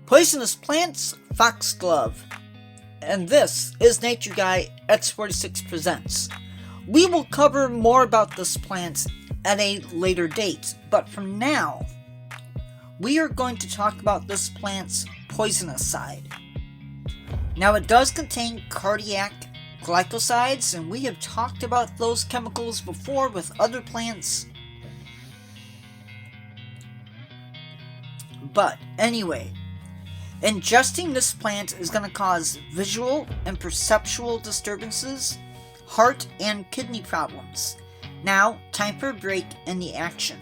Poisonous plants, Foxglove. And this is Nature Guy X46 Presents. We will cover more about this plant at a later date, but for now, we are going to talk about this plant's poisonous side. Now, it does contain cardiac glycosides, and we have talked about those chemicals before with other plants. But anyway, ingesting this plant is going to cause visual and perceptual disturbances, heart and kidney problems. Now, time for a break in the action.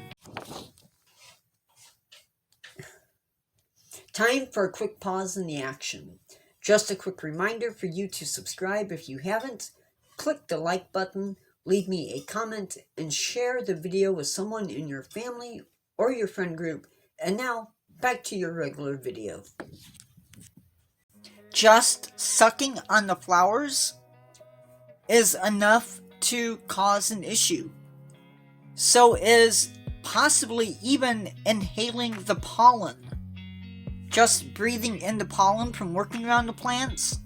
Time for a quick pause in the action. Just a quick reminder for you to subscribe if you haven't. Click the like button, leave me a comment, and share the video with someone in your family or your friend group. And now, back to your regular video. Just sucking on the flowers is enough to cause an issue. So is possibly even inhaling the pollen. Just breathing in the pollen from working around the plants.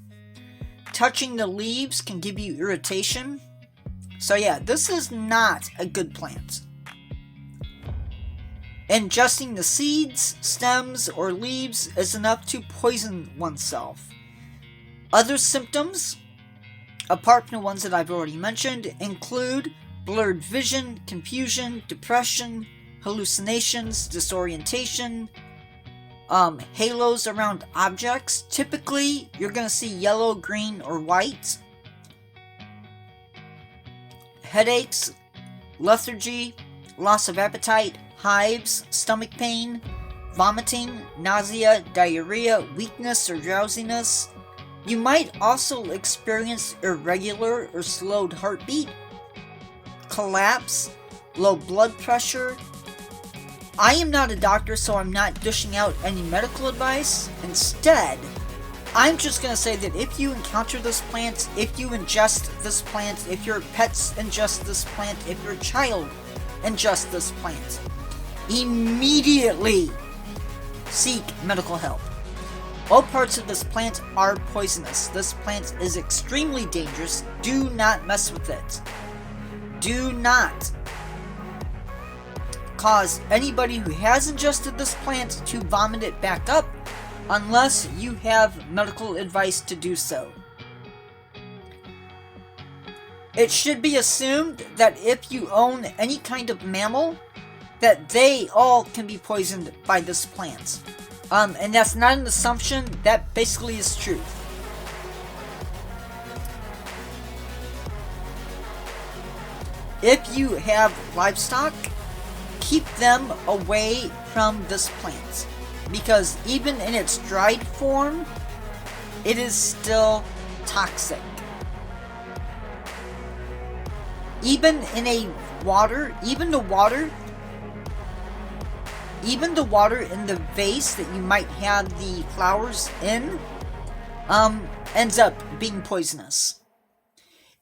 Touching the leaves can give you irritation. So yeah, this is not a good plant. Ingesting the seeds, stems, or leaves is enough to poison oneself. Other symptoms, apart from the ones that I've already mentioned, include blurred vision, confusion, depression, hallucinations, disorientation, halos around objects. Typically, you're going to see yellow, green, or white. Headaches, lethargy, loss of appetite, hives, stomach pain, vomiting, nausea, diarrhea, weakness, or drowsiness. You might also experience irregular or slowed heartbeat, collapse, low blood pressure. I am not a doctor, so I'm not dishing out any medical advice. Instead, I'm just going to say that if you encounter this plant, if you ingest this plant, if your pets ingest this plant, if your child ingest this plant, immediately seek medical help. All parts of this plant are poisonous. This plant is extremely dangerous. Do not mess with it. Do not cause anybody who has ingested this plant to vomit it back up unless you have medical advice to do so. It should be assumed that if you own any kind of mammal, that they all can be poisoned by this plant. And that's not an assumption, that basically is truth. If you have livestock, keep them away from this plant, because even in its dried form, it is still toxic. Even in the water in the vase that you might have the flowers in, ends up being poisonous.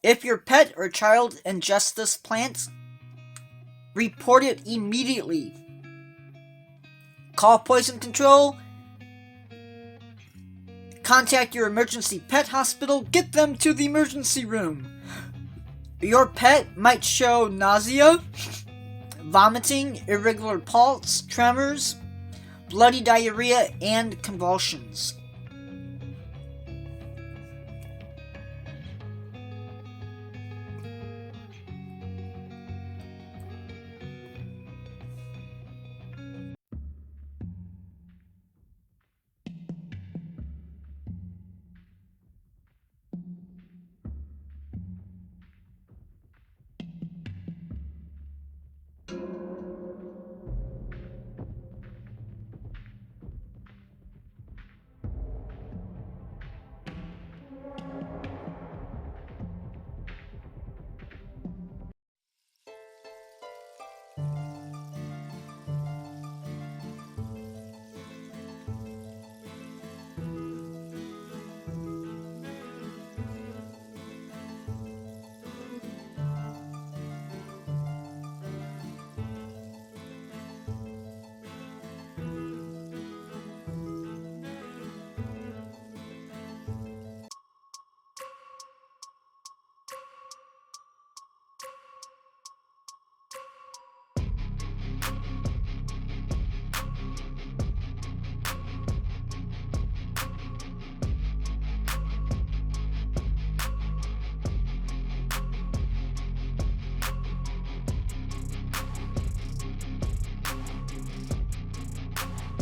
If your pet or child ingests this plant, report it immediately. Call poison control. Contact your emergency pet hospital. Get them to the emergency room. Your pet might show nausea, vomiting, irregular pulse, tremors, bloody diarrhea, and convulsions.